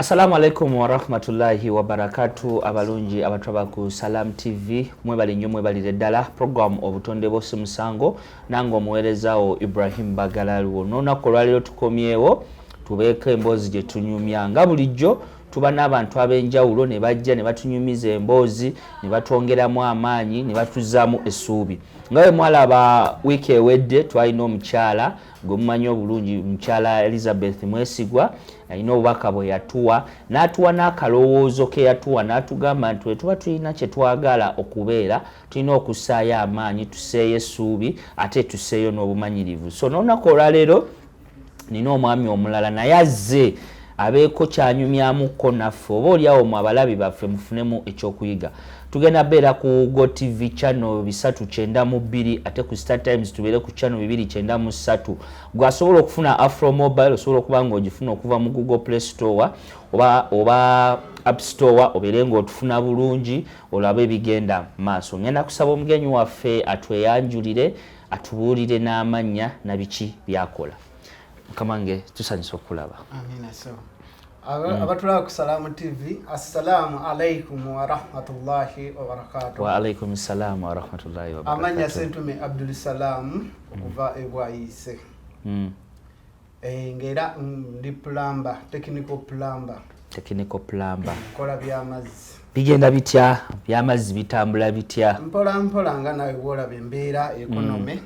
Assalamu alaikum wa rahmatullahi wa barakatuh. Abalungi abatwaba ku Salam TV mwebali nnyo mwebalire ddala program Obutonde Bwo Ssi musango nange omuweerezaawo Ibrahim Bagalaluwo. N'olunaku olwaleero tukomyewo tubeeko emboozi gye tunyumya nga bulijjo tuba n'abantu ab'enjawulo ne bajja ne batunyumiza emboozi ne batwongeramu amaanyi ne batuzaamu essuubi. Nga bwe mwalaba wiiki ewedde twalina omukyala gwe mumanyi obulungi, mukyala Elizabeth Mwesigwa alina obubaka bwe yatuwa n'atuwa n'akalowoozo ke yatuwa n'atugamba nti tuba tulina kye twagala okubeera tulina okussaayo amaanyi tusseeyo essuubi ate tusseeyo n'obumanyirivu. So n'olunaku olwaleero nina omwami omulala naye azze abeeko kyanyumyamukko naffe oba oliawo mu abalabi baffe mufunemu ekyokuyiga. Tugenda beera ku Go TV channel 392 ate ku Star Times tubeere ku channel 293. Gwasobola okufuna Afro Mobile osobola okuba ng'ogifuna okuva mu Google Play Store oba App Store obeere ng'otufuna bulungi olabe ebigenda maaso. Ngenda kusaba omugenyi waffe atweyanjulire atubuulire n'amannya na biki byakola. Kamange tusanyisa okulaba. Amina so. Abatula ku Salam TV. Assalamu alaikum wa rahmatullahi wa barakatuh. Wa alaikum assalam wa rahmatullahi wa barakatuh. Amanya sentume Abdul Salam kuva ebwayise. Ngera ndi plumber, technical plumber. Technical plumber. Kola by'amazzi. Bigenda bitya? By'amazzi bitambula bitya? Mpola nga nawe wola bembeera economy.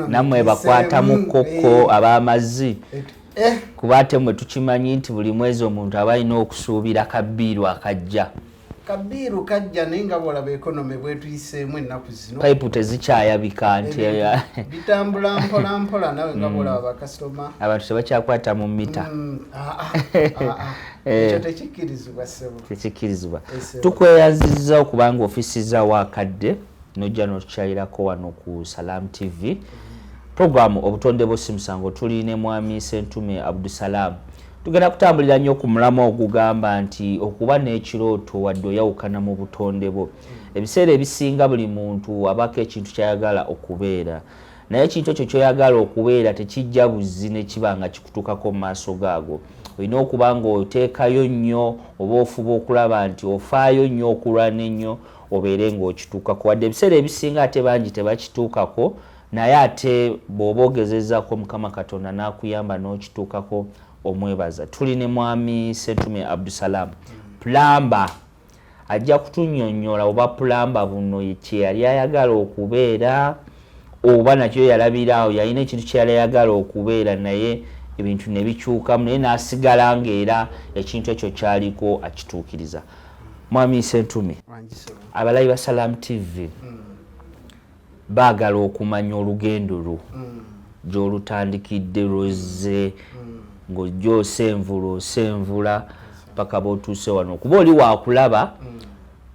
Namwe bakwata mu kkokko ab'amazzi. Kuba ate mwe tukimanyi nti buli mwezi omuntu aba alina okusuubira kabbiiru akajja. Kabbiiru kajja naye nga bwolaba economy bwetuyiseemu ennaku zino. Payipu tezikyayabika nti bitambula mpola nawe nga bwolaba bakasitoma. Abantu tebakyakwata mu mita. Ekyo tekikkirizibwa ssebo. Tekikkirizibwa. Tukweyanzizza okuba nga ofisizzaawo akadde n'ojja n'otukyalirako wano ku Salam TV. Programu Obutonde Bwo Ssi musango tuline mwami Sentume Abdusalam. Tugenda kutambulira nnyo ku mulamu ogugamba nti okuba n'ekirooto wadde oyawukana mu butonde bwo. Ebiseera ebisinga buli muntu abako ekintu kyayagala okubeera. Naye ekintu ekyo kyoyagala okubeera tekijja buzzi ne kiba nga kikutuukako mu maaso gaago. Olina okuba ng'oteekayo nnyo oba ofuba okulaba nti ofaayo nnyo okulwana ennyo obeere ng'okituukako. Wadde ebiseera ebisinga ate bangi tebakituukako naye ate bw'oba ogezezzaako Mukama Katonda n'akuyamba n'okituukako omwebaza. Tuli ne mwami Sentume Abdusalam. Plamba ajja kutunnyonnyola oba plamba buno kye yali ayagala okubeera oba nakyo yalabira awo yalina ekintu kye yali ayagala okubeera naye ebintu ne bikyukamu naye n'asigala ng'era ekintu ekyo kyaliko akituukiriza. Mwami Sentume, abalabi ba Salam TV baagala okumanya olugendo lwo gy'olutandikidde lwozze ng'ojja osenvula paka b'otuuse wano. Kuba oli waakulaba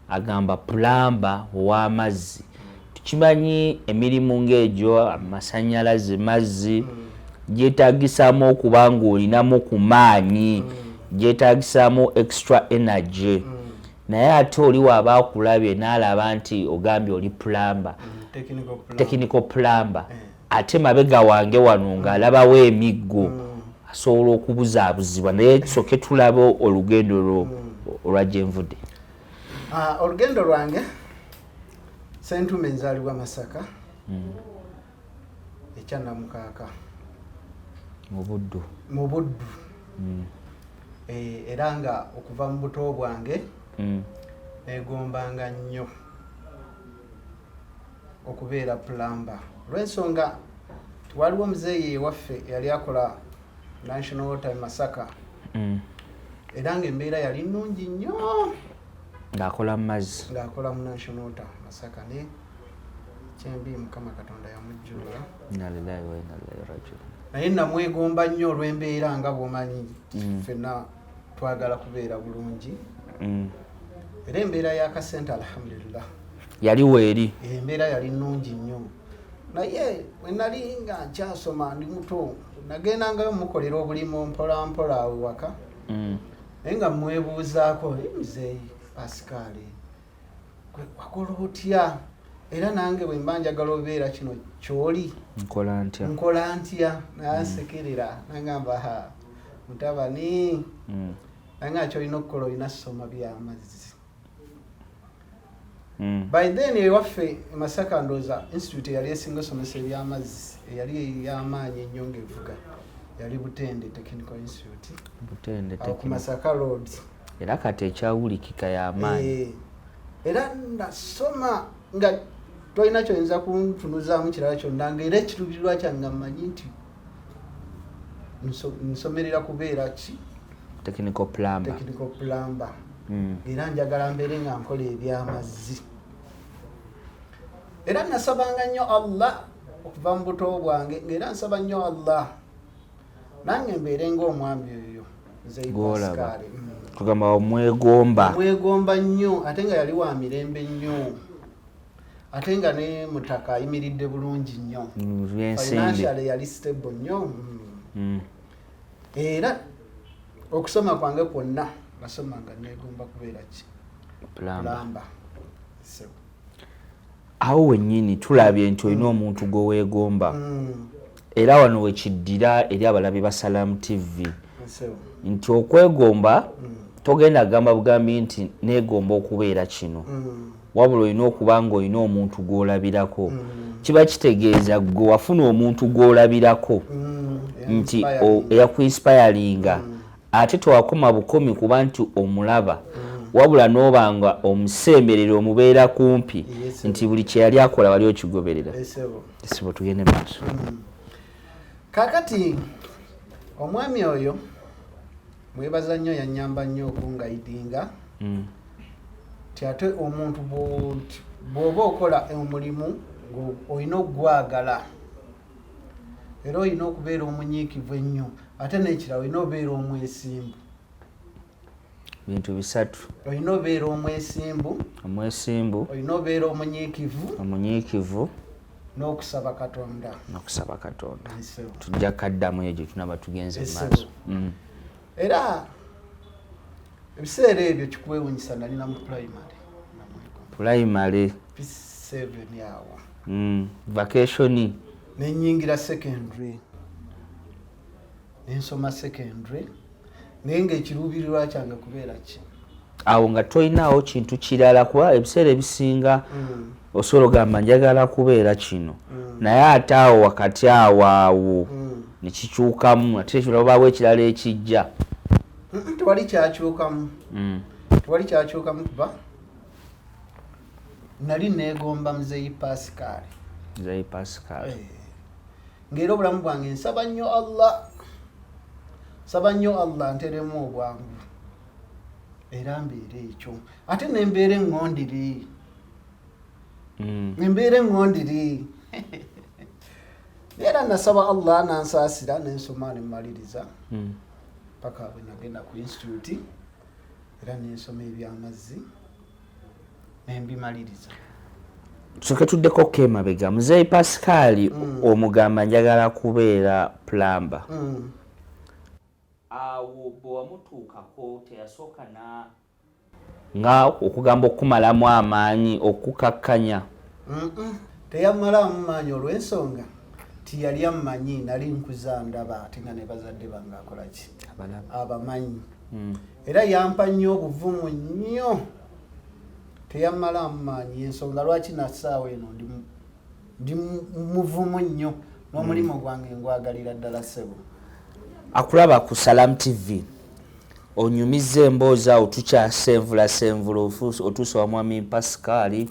agamba plamba ow'amazzi. Tukimanyi emirimu ng'egyo amasannyalaze mazzi gyetaagisaamu okuba ng'olinamu ku maanyi gyetaagisaamu extra energy. Naye ate oli waaba akulabye n'alaba nti ogambye oli plamba. Technical plumber. Ate mabega wange wano ng'alabawo emiggo asobola okubuzaabuzibwa naye soke tulabe olugendo lwo olwa gye nvudde. Olugendo lwange Sentume nzaalibwa Masaka ekyannamukaaka mu Buddu era nga okuva mu buto bwange neegombanga nnyo okubeera plumber olw'ensonga waliwo muzeeyi waffe yali akola National Water Masaka era ng'embeera yali nnungi nnyo ng'akola mu mazzi ng'akola mu National Water Masaka ne kyembi Mukama Katonda yamujjula. Inna lillahi wa inna ilaihi raji'un. Naye namwegomba nnyo olw'embeera nga bw'omanyi ffenna twagala kubeera bulungi era embeera y'akasente alhamdulillah yali weeri. Embeera yali nnungi nnyo naye bwe nali nga nkyasoma ndi muto nagendangayo mukolera obulimu mpola awo waka naye nga mwebuuzaako muzeeyi Pascal wakola otya era nange bwe mba njagala obeera kino ky'oli nkola ntya nasekerera nagamba mutabani anga kyolina okukola olina soma by'amazzi. By then ewaffe Masaka ndooza institute yali esinga osomesa eby'amazzi eyali ey'amaanyi ennyo ng'evuga yali Butende Technical Institute ku Masaka Road. Era kati ekyawulikika y'amaanyi. Era nasoma nga tolina kyoyinza kuntunuzaamu kirala kyonna ng'era ekiruubirirwa kyange mmanyi nti nsomerera kubeera ki technical plumber. Era njagala mbeere nga nkola eby'amazzi. Era nasabanga nnyo Allah okuva mu buto bwange ng'era nsaba nnyo Allah nange mbeere ng'omwami oyo Pascal. Kugamba omwegomba nnyo ate nga yali wa mirembe nnyo ate nga ne mutaka ayimiridde bulungi nnyo financially yali stable nnyo. Era okusoma kwange kwonna nasoma nga negomba kubeera ki plumber. Awo wennyini tulabye nti olina omuntu gwe weegomba era wano wekiddira eri abalabi ba Salamu TV nti okwegomba togenda gamba bugambi nti neegomba okubeera kino wabula olina okuba nga olina omuntu gw'olabirako. Kiba kitegeeza gwe wafuna omuntu gw'olabirako nti eyakuinspiringa ate tewakoma bukomi kuba nti omulaba wabula n'oba nga omusemberera omubeera kumpi nti buli kye yali akola wali okigoberera. Esibo tugende maaso. Kakati omwami oyo mwebaza nnyo yannyamba nnyo okungayidinga ti ate omuntu bw'oba okola omulimu olina okugwagala era olina okubeera omunyiikivu ennyo ate n'ekirala olina obeera omwesimbu. Bintu bisatu. Olina obeera omwesimbu, olina obeera omunyiikivu n'okusaba Katonda. Tujja kaddamu egyo tunaba tugenze mu maaso. Era ebiseera ebyo kikwewunyisa nalina mu primary P7 awo vacation nenyingira secondary nensoma secondary naye ng'ekiruubirirwa kyange kubeera ki awo nga toyinaawo kintu kirala kuba ebiseera ebisinga osobola ogamba njagala kubeera kino naye ate awo wakati awo nekikyukamu ate kirabaawo ekirala ekijja. Tewali kyakyukamu kuba nali neegomba Muzeeyi Pascal. Ng'era obulamu bwange nsaba nnyo Allah nteremu obwangu era mbeera ekyo ate nembeera eŋŋondiri. Era nasaba Allah nansaasira nensoma nemmaliriza paka bwe nagenda ku institute era nensoma eby'amazzi nembimaliriza. Tusooke tuddeko emabega. Muzeeyi Pascal omugamba njagala kubeera plumber. Awo bwe wamutuukako teyasooka nga okugamba okumalamu amaanyi okukakkanya? Teyamalamu maanyi olw'ensonga tiyali ammanyi nali nkuza ndaba ate nga ne bazadde bange akola ki abamanyi. Era yampa nnyo obuvumu nnyo teyamalamu maanyi ensonga lwaki nasaawa eno ndi muvumu nnyo n'omulimu gwange ngwagalira ddala ssebo. Akulaba ku Salamu TV onyumiza emboozi awo tukyasenvula otuuse wa mwami Pascal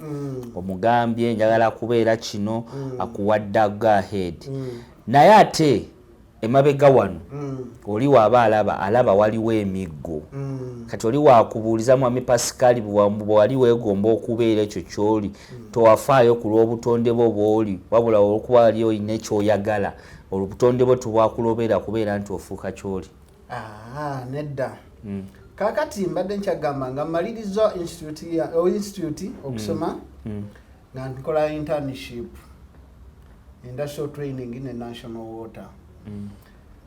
omugambye njagala kubeera kino akuwadde go ahead naye ate emabega wano oli waaba alaba waliwo emiggo kati oli wakubuuliza mwami Pascal bwe wali weegomba okubeera ekyo ky'oli towafaayo ku lw'obutonde bwo bw'oli wabula olwokuba wali olina ekyoyagala obutonde bwo tebwakulobera kubeera nti ofuuka ky'oli. Nedda. Kakati mbadde nkyagamba nga mmaliriza institute okusoma nga nkola internship industrial training in national water.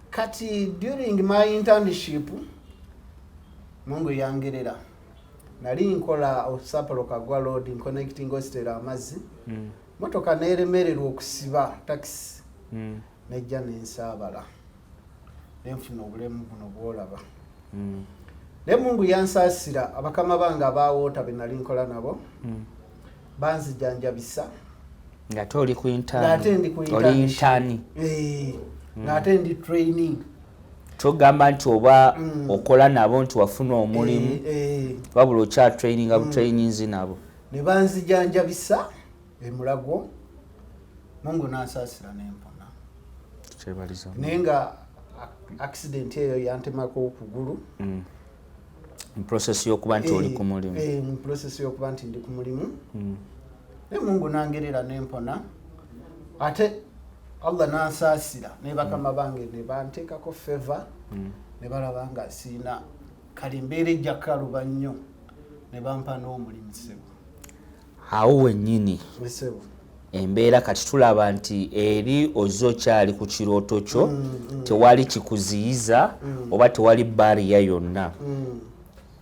Kati during my internship Mungu yangerera nali nkola osapalo kagwa road connecting hostel amazzi motoka neeremererwa okusiba taxi nejja nensaabala nenfuna obulemu buno bwolaba. ne Mungu yansaasira abakama bange abawoota be nali nkola nabo banzijanjabisa ngate oli ku ngate ndi ku intani ngate ndi training togamba nti oba okola nabo nti wafuna omulimu wabula okya training abo trainings nabo ne banzijanjabisa emulago Mungu nansaasira nempona naye nga accident eyo yantemako okugulu mu process y'okuba nti oli ku mulimu mu process y'okuba nti ndi ku mulimu ne Mungu nangerera nempona ate Allah nansaasira ne bakama bange ne banteekako favor ne balaba nga siina kali mbeera ejjakaluba nnyo ne bampa n'omulimu ssebo awo wennyini ssebo embeera kati tulaba nti eri ozzo kyali ku kirooto kyo tewali kikuziyiza oba tewali bariya yonna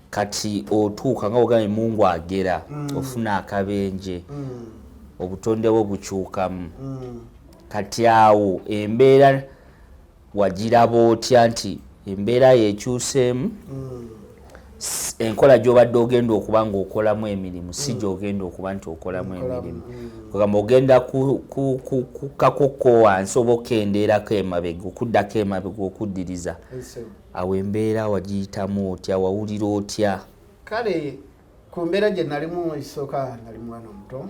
kati otuuka nga ogambye Mungu agera ofuna akabenje obutonde bwo bukyukamu kati awo embeera wagiraba otya nti embeera yekyuseemu enkola gy'obadde ogenda okuba ng'okolamu emirimu si gy'ogenda okuba nti okolamu emirimu kugamba ogenda kukakokko wansi oba okendeerako emabega okuddako emabega okuddiriza awo embeera wagiyitamu otya wawulira otya kale ku mbeera gye nalimu isooka nali mwana omuto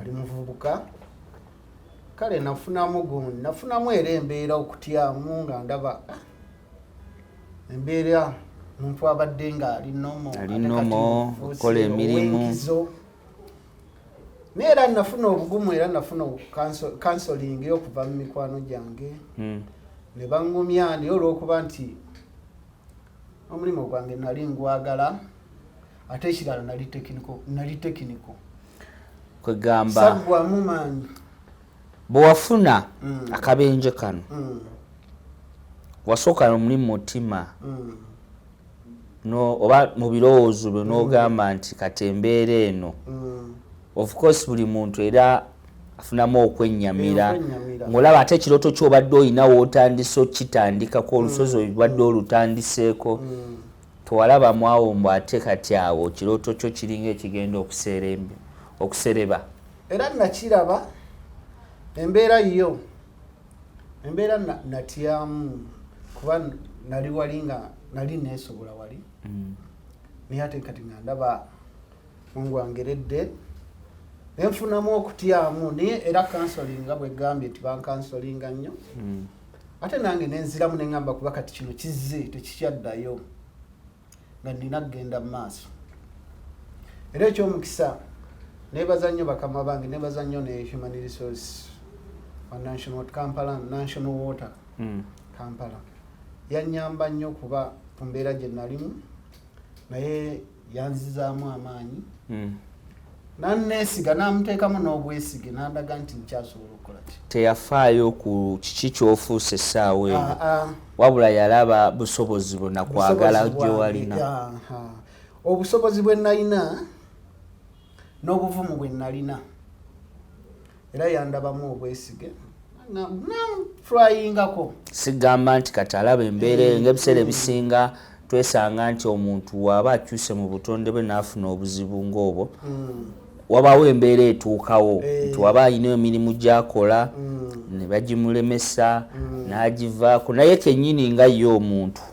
ali muvubuka kale nafunamu gundi nafunamu era embeera okutyamu nga ndaba embeera muntu abadde nga ali nomo okola emirimu naye era nafuna obugumu era nafuna counseling okuva mu mikwano gyange ne bangumya naye olw'okuba nti omulimu gwange nali ngwagala ate ekirala nali tekiniko kwegamba saggwamu maanyi bwewafuna akabenje kano wasooka omulimu mutima oba mu birowoozo byo n'ogamba nti kati embeera eno of course buli muntu era afunamu okwennyamira ng'olaba ate ekirooto ky'obadde olina wootandise okitandikako olusozi obadde olutandiseeko tewalabamu awo mbu ate kati awo ekirooto kyo kiringa ekigenda okusereba era nakiraba embeera yo embeera natyamu kuba nali wali nga nali neesobola wali naye ate kati nga ndaba Mungu angeredde nenfunamu okutyamu naye era kansolinga bwegambye nti bankansolinga nnyo ate nange nenziramu neŋŋamba kuba kati kino kizze tekikyaddayo nga nina kugenda mu maaso era ekyomukisa nebaza nnyo bakama bange nebaza nnyo ne human resource wa national water Kampala yannyamba nnyo kuba ku mbeera gye nalimu naye yanzizaamu amaanyi nanneesiga namuteekamu n'obwesige nandaga nti nkyasobola okukola ki teyafaayo ku kiki kyofuusa essaawa eyo wabula yalaba busobozi bwonna kwagala gyewalina obusobozi bwe nalina n'obuvumu bwe nalina era yandabamu obwesige namfurayingako sigamba nti kati alaba embeera ng'ebiseera ebisinga twesanga nti omuntu waba akyuse mu butonde bwe n'afuna obuzibu ng'obwo wabawo embeera etuukawo nti waba alina emirimu gy'akola ne bagimulemesa n'agivaako naye kennyini nga ye omuntu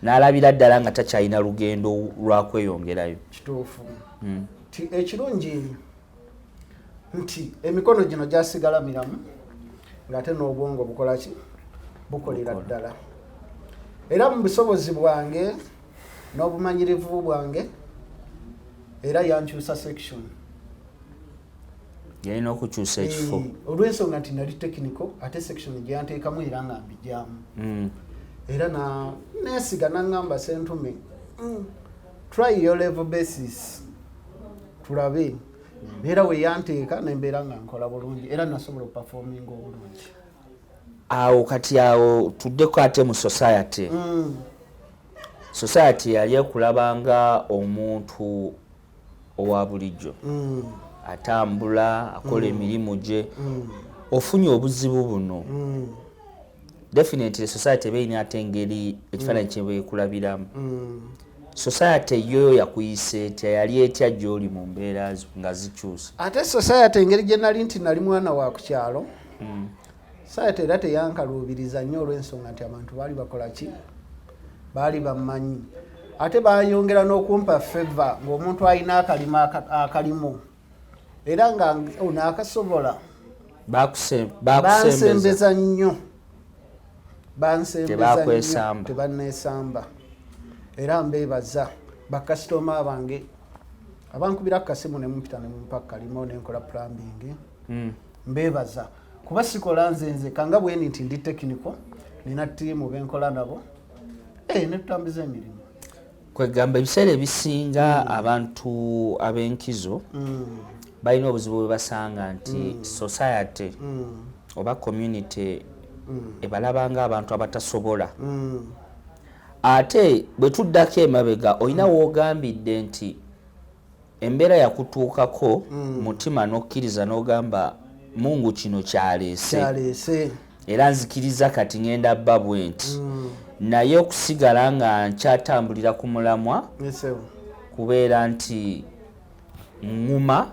n'alabira ddala nga takyalina lugendo lwakweyongerayo kituufu nti ekirungi nti emikono gino gyasigala miramu ng'ate n'obwongo bukola ki bukolera ddala era mu busobozi bwange n'obumanyirivu bwange era yankyusa section yalina okukyusa ekifo olw'ensonga nti nali technical ate section gyanteekamu era nga mbijyamu era neesiga naŋŋamba Sentume try your level basis tulabe era we yanteeka nembeera nga nkola bulungi era nasobola okuperforminga obulungi awo kati awo tuddeko ate mu society society yali ekulabanga omuntu owa bulijjo atambula akola emirimu gye ofunye obuzibu buno definitely society beina atengeri ekifaananyi kyebeekulabiramu. Society yo yakuyise etya yali etya gy'oli mu mbeera nga zikyusa? Ate society engeri gye nali nti nali mwana wa ku kyalo, society era teyankaluubiriza nnyo olw'ensonga nti abantu baali bakola ki, baali bammanyi. Ate bayongera n'okumpa favor ng'omuntu alina akalima akalimu era nga ono akasobola. Bansembeza nnyo, tebanneesamba. Era mbeebaza bakasitoma bange abankubira akasimu ne mumpita ne mumpa kalimo ne nkola plumbing. Mbeebaza kuba sikola nze kanga bweni nti ndi technical, nina tiimu benkola nabo ne tutambuza emirimu. Kwegamba ebiseera ebisinga abantu ab'enkizo balina obuzibu bwe basanga nti society oba community ebalabanga abantu abatasobola. Ate bwe tuddako emabega olina woogambidde nti embeera yakutuukako mutima n'okkiriza n'ogamba Mungu kino kyaleese era nzikiriza kati ngenda bba bwe nti naye okusigala nga nkyatambulira ku mulamwa kubeera nti nguma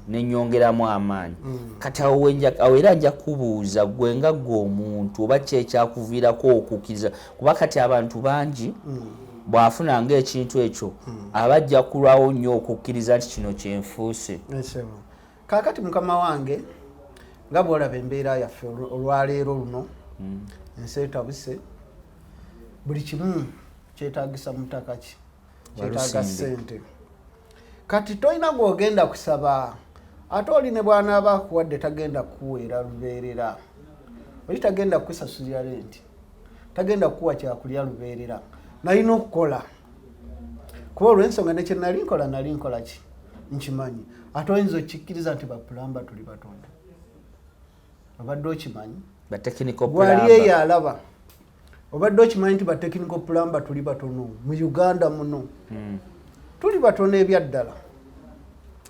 nenyongeramu amaanyi. Kati awo era nja kubuuza gwe nga gwe omuntu oba kyekyakuviirako okukkiriza, kuba kati abantu bangi bw'afunanga ekintu ekyo abajja kulwawo nnyo okukkiriza nti kino kyenfuuse. Kaakati mukama wange nga bw'olaba embeera yaffe olwaleero luno ensi etabuse, buli kimu kyetaagisa mutaka ki, kyetaaga ssente. Kati tolina gw'ogenda kusaba ate oli ne bw'anaaba akuwadde tagenda kukuweera lubeerera, oli tagenda kukusasulira renti, tagenda kukuwa kyakulya lubeerera, nalina okukola. Kuba olw'ensonga nekye nali nkola ki nkimanyi. Ate oyinza okikkiriza nti bapulamba tuli batono, obadde okimanyi? Gwali eyo alaba obadde okimanyi nti batekiniko pulamba tuli batono mu Uganda muno. Tuli batono ebyaddala.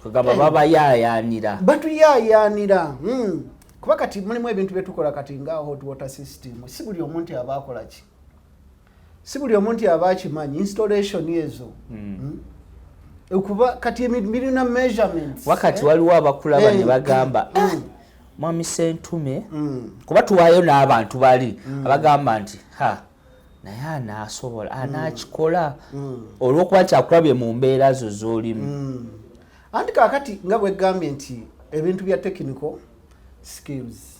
Kugamba babayaayaanira. Batuyaayaanira. Kuba kati mulimu ebintu bye tukola kati nga hot water system. Si buli omuntu aba akola ki? Si buli omuntu aba akimanyi installation ezo. Kuba kati birina measurements. Wakati waliwo abakulaba ne bagamba Mwami Sentume kuba tuwaayo n'abantu bali abagamba nti naye anaasobola anaakikola olw'okuba kyakulabye mu mbeera zo z'olimu. Anti kaakati nga bwegambye nti ebintu bya technical skills,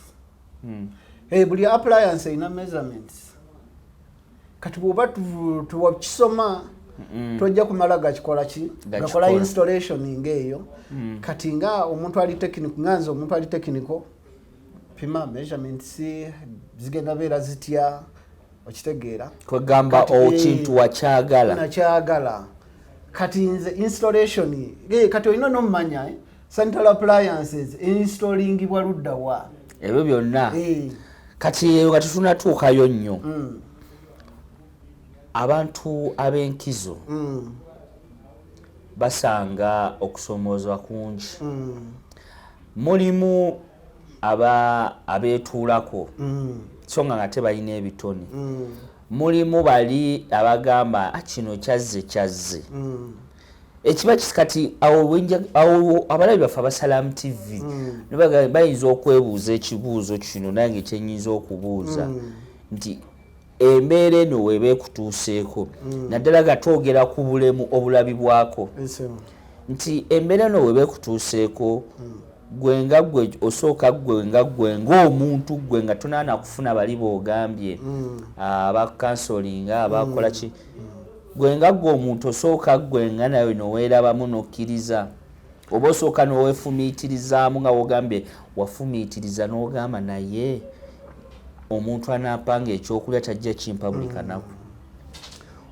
buli appliance erina measurements. Kati bw'oba tuwakisoma tojja kumala gakikola ki, gakola installation ng'eyo. Kati nga omuntu ali technical, nganze omuntu ali technical, pima measurements zigenda beera zitya, okitegeera. Kwegamba okintu wakyagala. Nakyagala. Kati nze installation, kati olina n'omumanya sanitary appliances installingibwa ludda wa. Ebyo byonna. Kati tunatuukayo nnyo. Abantu ab'enkizo basanga okusomoozebwa kungi. Mulimu abeetuulako so nga tebalina ebitone. Mulimu bali abagamba kino kyazze. Ekiba kati awo abalabi baffe abasalamu TV bayinza okwebuuza ekibuuzo kino nange kyenyinza okubuuza nti embeera eno weeba ekutuuseeko naddala nga twogera ku bulemu obulabibwako nti embeera eno weeba ekutuuseeko gwe nga gwe osooka gwe ng'omuntu gwe nga tonaana kufuna bali boogambye aba counseling abakola ki gwe nga gwe omuntu osooka gwe nga nawe noweerabamu n'okkiriza oba osooka n'oweefumiitirizaamu nga wogambye wafumiitiriza n'ogamba naye omuntu anaapanga ekyokulya tajja kimpa buli kanaku,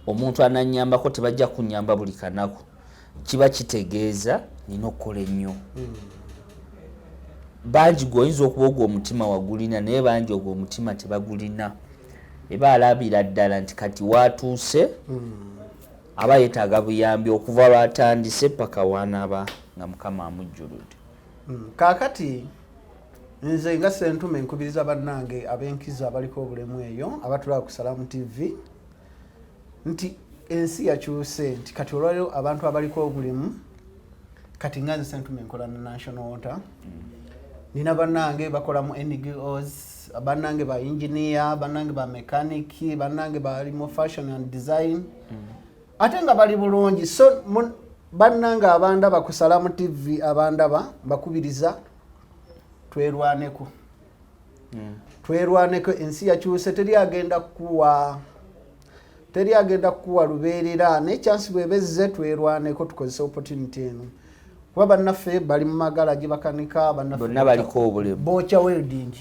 omuntu ananyambako tebajja kunyamba buli kanaku, kiba kitegeeza nina okukola ennyo. Bangi gwoyinza okuba ogwo omutima wagulina naye bangi ogwo omutima tebagulina. Eba alabira ddala nti kati watuuse aba yeetaaga buyambi okuva lwatandise paka wanaaba nga Mukama amujjuludde. Kaakati nze nga Ssentume nkubiriza bannange ab'enkizo abaliko obulemu eyo abatulaba ku Salamu TV nti ensi yakyuse nti kati olwaliro abantu abaliko obulemu kati nga nze Ssentume nkola na National Water nina bannange bakola mu NGOs bannange ba engineer bannange ba mechanic bannange bali mu fashion and design ate nga bali bulungi so bannange abandaba ku Salamu TV abandaba bakubiriza twerwaneko twerwaneko ensi yakyuse teri agenda kuwa lubeerera ne chance bwebezze twerwaneko tukozesa opportunity eno kuba bannaffe bali mu magala gibakanika bannaffe bonna baliko obulemu bocha welding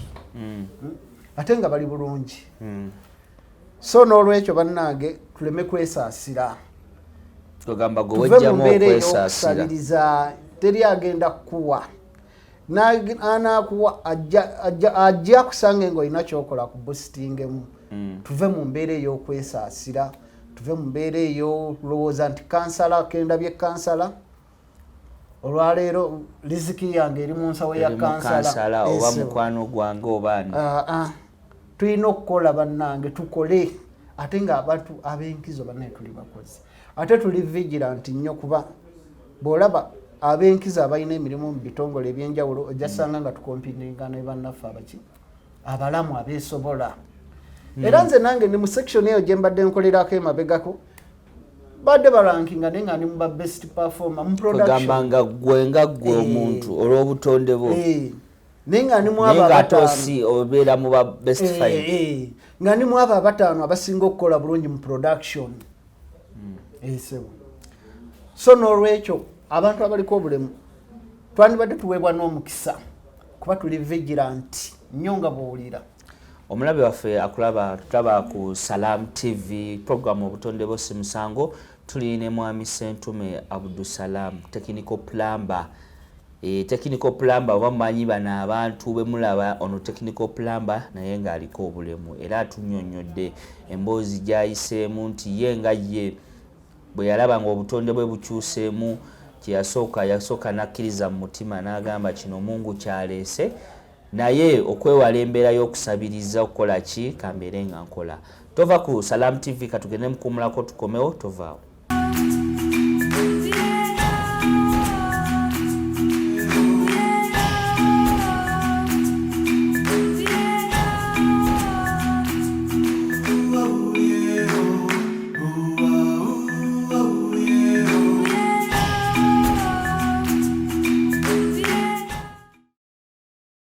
ate nga bali bulungi so n'olwekyo bannange tuleme kwesaasira tugamba go wejjamu okwesaasira teri agenda kuwa anakuwa ajja kusanga ngo ina kyokola ku boostingemu tuve mu mbeera ey'okwesaasira tuve mu mbeera ey'olowooza nti kansala kenda bye kansala olwaleero riziki yange eri mu nsawo ya kansala oba mukwano gwange obaani tulina okukola bannange tukole ate nga abantu ab'enkizo bannaye tuli bakozi ate tuli vigilant nnyo kuba bw'olaba ab'enkizo abalina emirimu mu bitongole ebyenjawulo ojja sanga nga tukompitinga ne bannaffe abalamu abeesobola era nze nange ndi mu section eyo gye mbadde nkolerako emabegako badde barankinga naye nga ndi mu ba best performer mu production kugamba nga gwe omuntu olw'obutonde bwo naye nga ndi mu abo abataano obeera mu ba best 5 nga ndi mu abo abataano abasinga okukola bulungi mu production sebo so n'olwekyo abantu abaliko obulemu twandibadde tuweebwa n'omukisa kuba tuli vigilant nnyo nga bw'owulira omulabe waffe akulaba tutaba ku Salamu TV program Obutonde Bwo Ssi musango tuli ne mwami Ssentume Abdusalam technical plumber technical plumber oba mumanyi bano abantu bemulaba ono technical plumber naye ng'aliko obulemu era atunnyonnyodde emboozi gy'ayiseemu nti ye nga ye bwe yalaba ng'obutonde bwe bukyuseemu yasooka nakkiriza mu mutima n'agamba kino Mungu kyaleese naye okwewala embeera y'okusabiriza okukola ki kambeere nga nkola tova ku Salamu TV katugende mukumulako tukomewo tovaawo